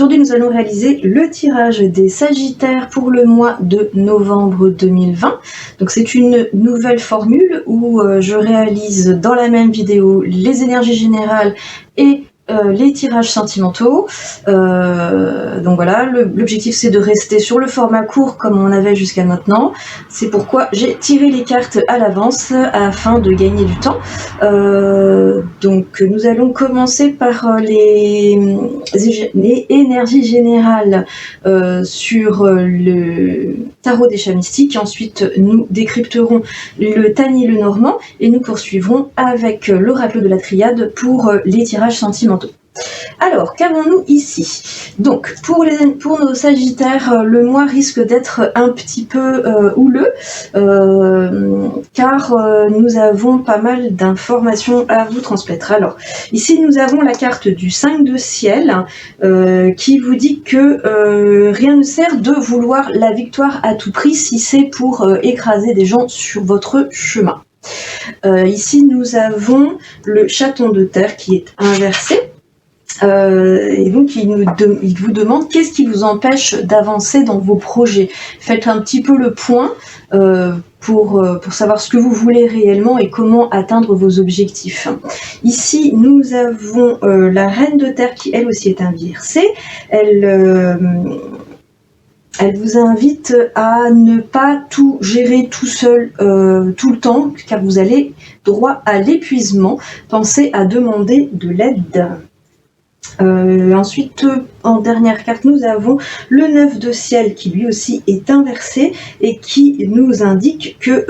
aujourd'hui nous allons réaliser le tirage des Sagittaires pour le mois de novembre 2020. Donc c'est une nouvelle formule où je réalise dans la même vidéo les énergies générales et les tirages sentimentaux. Donc voilà, l'objectif c'est de rester sur le format court comme on avait jusqu'à maintenant. C'est pourquoi j'ai tiré les cartes à l'avance afin de gagner du temps. Donc nous allons commencer par les énergies générales sur le tarot des chats mystiques. Ensuite nous décrypterons le Tani le Normand et nous poursuivrons avec l'oracle de la triade pour les tirages sentimentaux. Alors, qu'avons-nous ici? Donc, pour nos Sagittaires, le mois risque d'être un petit peu houleux, car nous avons pas mal d'informations à vous transmettre. Alors, ici, nous avons la carte du 5 de ciel, qui vous dit que rien ne sert de vouloir la victoire à tout prix si c'est pour écraser des gens sur votre chemin. Ici, nous avons le chaton de terre qui est inversé. Et donc il vous demande qu'est-ce qui vous empêche d'avancer dans vos projets. Faites un petit peu le point pour savoir ce que vous voulez réellement et comment atteindre vos objectifs. Ici nous avons la reine de terre qui elle aussi est inversée. Elle vous invite à ne pas tout gérer tout seul tout le temps, car vous allez droit à l'épuisement. Pensez à demander de l'aide. Ensuite, en dernière carte, nous avons le 9 de ciel qui lui aussi est inversé et qui nous indique que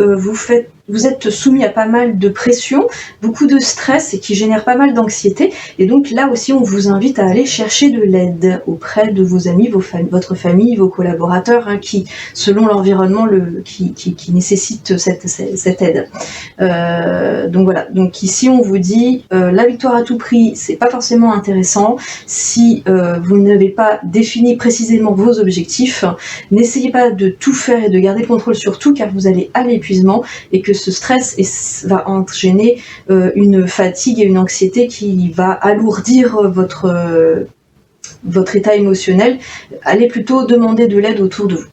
vous êtes soumis à pas mal de pression, beaucoup de stress et qui génère pas mal d'anxiété. Et donc là aussi, on vous invite à aller chercher de l'aide auprès de vos amis, votre famille, vos collaborateurs, hein, qui, selon l'environnement, qui nécessite cette aide. Donc voilà. Donc ici, on vous dit la victoire à tout prix, c'est pas forcément intéressant si vous n'avez pas défini précisément vos objectifs. N'essayez pas de tout faire et de garder le contrôle sur tout, car vous allez à l'épuisement et que ce stress va entraîner une fatigue et une anxiété qui va alourdir votre état émotionnel. Allez plutôt demander de l'aide autour de vous.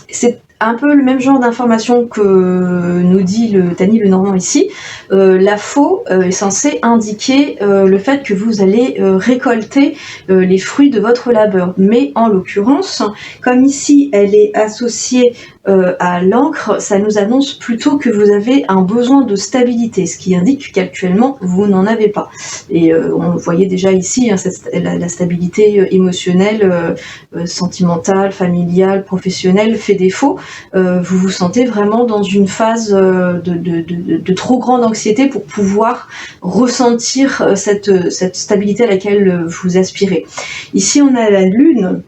C'est un peu le même genre d'information que nous dit le Tani le Normand ici. La faux est censée indiquer le fait que vous allez récolter les fruits de votre labeur. Mais en l'occurrence, comme ici elle est associée à l'encre, ça nous annonce plutôt que vous avez un besoin de stabilité, ce qui indique qu'actuellement vous n'en avez pas. Et on voyait déjà ici hein, la stabilité émotionnelle, sentimentale, familiale, professionnelle fait défaut. Vous vous sentez vraiment dans une phase de trop grande anxiété pour pouvoir ressentir cette stabilité à laquelle vous aspirez. Ici on a la lune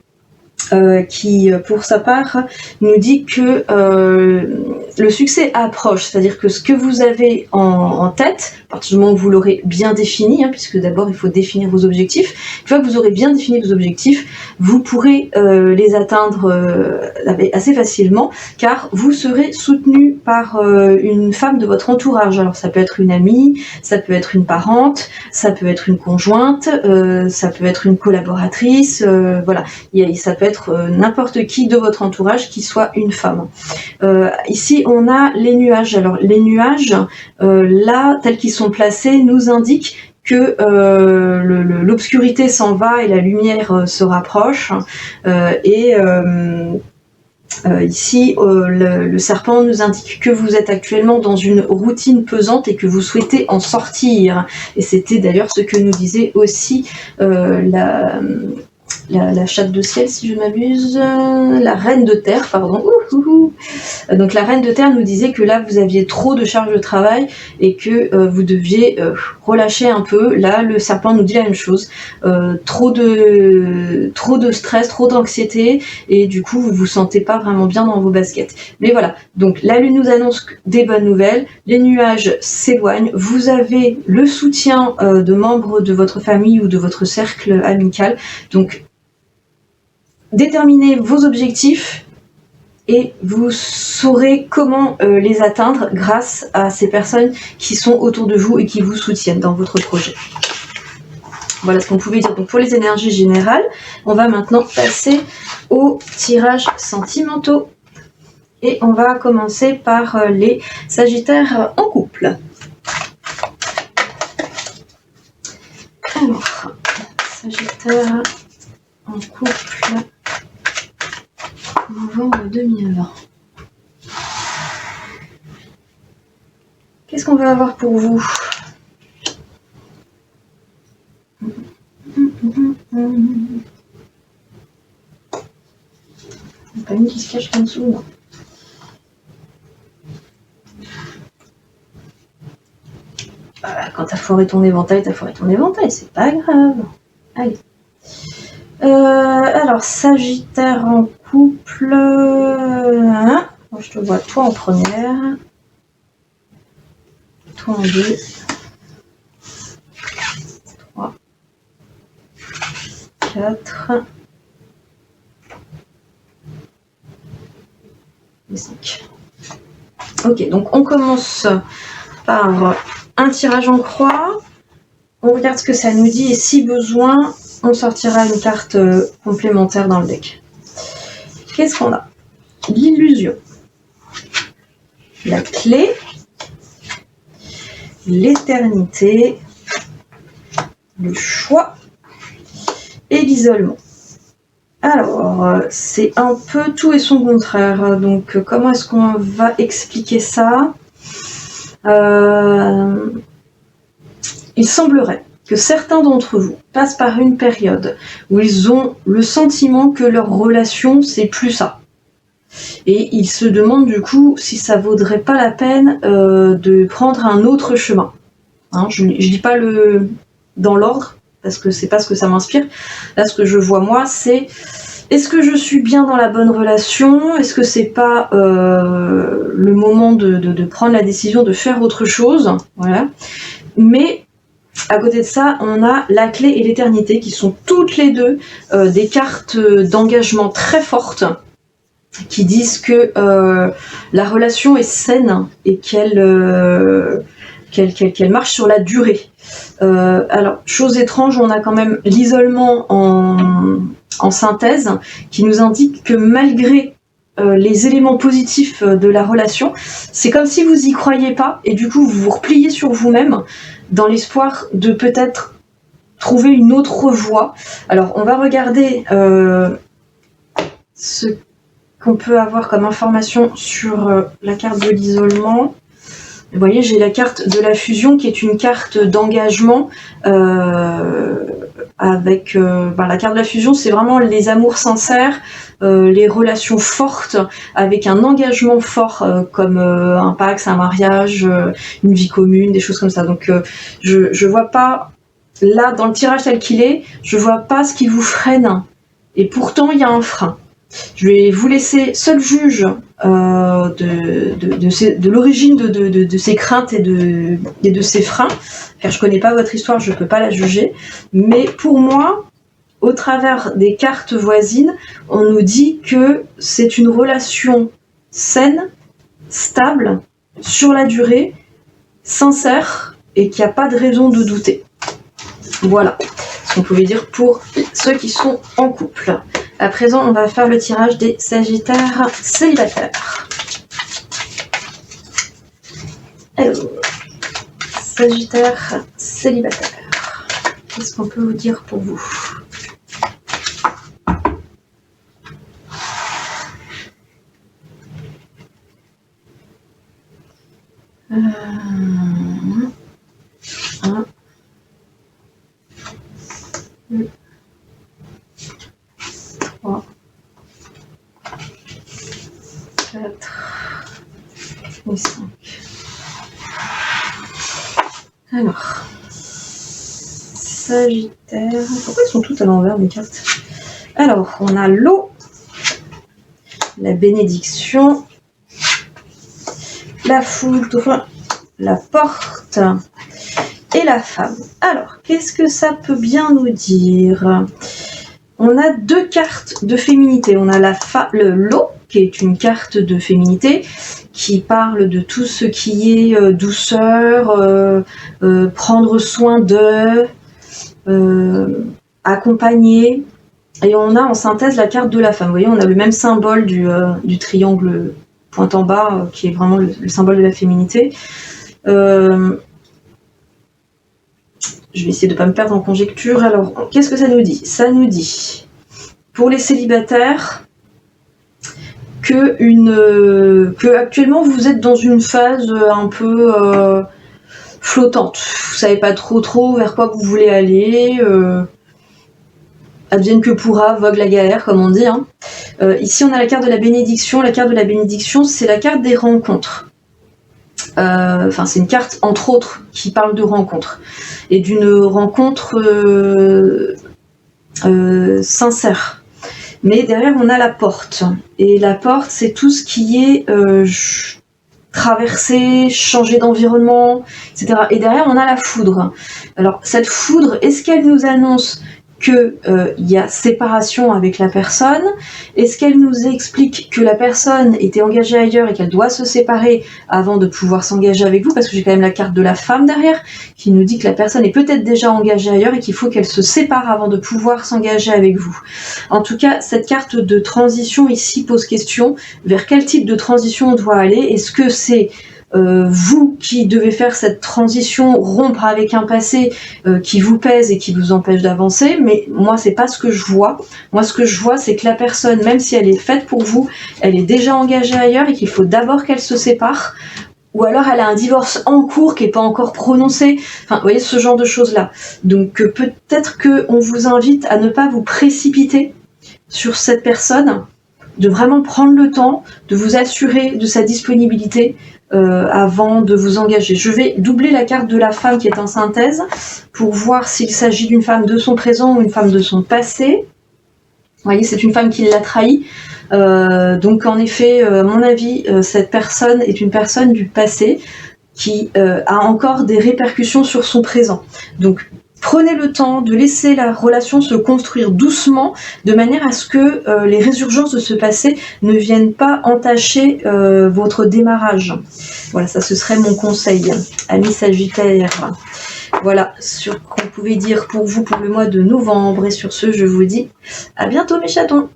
qui, pour sa part, nous dit que le succès approche, c'est-à-dire que ce que vous avez en tête, à partir du moment où vous l'aurez bien défini, hein, puisque d'abord il faut définir vos objectifs, une fois que vous aurez bien défini vos objectifs, vous pourrez les atteindre assez facilement, car vous serez soutenu par une femme de votre entourage. Alors ça peut être une amie, ça peut être une parente, ça peut être une conjointe, ça peut être une collaboratrice, voilà, ça peut être n'importe qui de votre entourage qui soit une femme. Ici on a les nuages. Alors les nuages, là tels qu'ils sont placés, nous indiquent que l'obscurité s'en va et la lumière se rapproche. Ici, le serpent nous indique que vous êtes actuellement dans une routine pesante et que vous souhaitez en sortir. Et c'était d'ailleurs ce que nous disait aussi la chatte de ciel, si je m'abuse, la reine de terre, pardon. Donc la reine de terre nous disait que là vous aviez trop de charge de travail et que vous deviez relâcher un peu. Là le serpent nous dit la même chose, trop de stress, trop d'anxiété, et du coup vous vous sentez pas vraiment bien dans vos baskets. Mais voilà, donc la lune nous annonce des bonnes nouvelles, les nuages s'éloignent, vous avez le soutien de membres de votre famille ou de votre cercle amical. Donc déterminez vos objectifs et vous saurez comment les atteindre grâce à ces personnes qui sont autour de vous et qui vous soutiennent dans votre projet. Voilà ce qu'on pouvait dire donc pour les énergies générales. On va maintenant passer aux tirages sentimentaux. Et on va commencer par les Sagittaires en couple. Alors, Sagittaire en couple, novembre 2020. Qu'est-ce qu'on va avoir pour vous? Pas une qui se cache en dessous, non. Quand t'as foiré ton éventail, c'est pas grave. Allez. Alors, Sagittaire en couple. Hein, je te vois toi en première. Toi en 2. 3. 4. Et 5. Ok, donc on commence par un tirage en croix. On regarde ce que ça nous dit et si besoin, on sortira une carte complémentaire dans le deck. Qu'est-ce qu'on a? L'illusion, la clé, l'éternité, le choix et l'isolement. Alors, c'est un peu tout et son contraire. Donc, comment est-ce qu'on va expliquer ça? Il semblerait que certains d'entre vous passent par une période où ils ont le sentiment que leur relation, c'est plus ça. Et ils se demandent du coup si ça vaudrait pas la peine de prendre un autre chemin. Hein, je dis pas dans l'ordre, parce que c'est pas ce que ça m'inspire. Là, ce que je vois moi, c'est est-ce que je suis bien dans la bonne relation? Est-ce que c'est pas le moment de prendre la décision de faire autre chose? Voilà. Mais à côté de ça, on a la clé et l'éternité qui sont toutes les deux des cartes d'engagement très fortes qui disent que la relation est saine et qu'elle marche sur la durée. Alors, chose étrange, on a quand même l'isolement en synthèse qui nous indique que malgré les éléments positifs de la relation, c'est comme si vous y croyez pas et du coup vous vous repliez sur vous-même dans l'espoir de peut-être trouver une autre voie. Alors on va regarder ce qu'on peut avoir comme information sur la carte de l'isolement. Vous voyez, j'ai la carte de la fusion qui est une carte d'engagement avec la carte de la fusion, c'est vraiment les amours sincères, les relations fortes avec un engagement fort comme un pax, un mariage, une vie commune, des choses comme ça. Donc je vois pas, là dans le tirage tel qu'il est, je vois pas ce qui vous freine et pourtant il y a un frein. Je vais vous laisser seul juge de l'origine de ces craintes et de ces freins, car je connais pas votre histoire, je peux pas la juger, mais pour moi, au travers des cartes voisines, on nous dit que c'est une relation saine, stable, sur la durée, sincère, et qu'il n'y a pas de raison de douter. Voilà ce qu'on pouvait dire pour ceux qui sont en couple. À présent, on va faire le tirage des Sagittaires célibataires. Alors, Sagittaire célibataire, qu'est-ce qu'on peut vous dire pour vous? Et 5. Alors, Sagittaire. Pourquoi ils sont toutes à l'envers mes cartes? Alors, on a l'eau, la bénédiction, la foule, la porte et la femme. Alors, qu'est-ce que ça peut bien nous dire? On a deux cartes de féminité. On a l'eau, qui est une carte de féminité, qui parle de tout ce qui est douceur, prendre soin de, accompagner. Et on a en synthèse la carte de la femme. Vous voyez, on a le même symbole du triangle point en bas, qui est vraiment le symbole de la féminité. Je vais essayer de ne pas me perdre en conjecture. Alors, qu'est-ce que ça nous dit? Ça nous dit, pour les célibataires, que actuellement vous êtes dans une phase un peu flottante. Vous savez pas trop vers quoi vous voulez aller. Advienne que pourra, vogue la galère, comme on dit. Hein. Ici, on a la carte de la bénédiction. La carte de la bénédiction, c'est la carte des rencontres. Enfin, c'est une carte, entre autres, qui parle de rencontres. Et d'une rencontre sincère. Mais derrière, on a la porte. Et la porte, c'est tout ce qui est traverser, changer d'environnement, etc. Et derrière, on a la foudre. Alors, cette foudre, est-ce qu'elle nous annonce qu'il y a séparation avec la personne? Est-ce qu'elle nous explique que la personne était engagée ailleurs et qu'elle doit se séparer avant de pouvoir s'engager avec vous? Parce que j'ai quand même la carte de la femme derrière qui nous dit que la personne est peut-être déjà engagée ailleurs et qu'il faut qu'elle se sépare avant de pouvoir s'engager avec vous. En tout cas, cette carte de transition ici pose question. Vers quel type de transition on doit aller? Est-ce que c'est vous qui devez faire cette transition, rompre avec un passé qui vous pèse et qui vous empêche d'avancer? Mais moi, c'est pas ce que je vois. Moi, ce que je vois, c'est que la personne, même si elle est faite pour vous, elle est déjà engagée ailleurs et qu'il faut d'abord qu'elle se sépare. Ou alors elle a un divorce en cours qui n'est pas encore prononcé. Enfin, vous voyez, ce genre de choses-là. Donc peut-être qu'on vous invite à ne pas vous précipiter sur cette personne, de vraiment prendre le temps, de vous assurer de sa disponibilité avant de vous engager. Je vais doubler la carte de la femme qui est en synthèse pour voir s'il s'agit d'une femme de son présent ou une femme de son passé. Vous voyez, c'est une femme qui l'a trahi. Donc en effet, à mon avis, cette personne est une personne du passé qui a encore des répercussions sur son présent. Donc prenez le temps de laisser la relation se construire doucement, de manière à ce que les résurgences de ce passé ne viennent pas entacher votre démarrage. Voilà, ça ce serait mon conseil, amis Sagittaire. Voilà ce qu'on pouvait dire pour vous pour le mois de novembre. Et sur ce, je vous dis à bientôt mes chatons.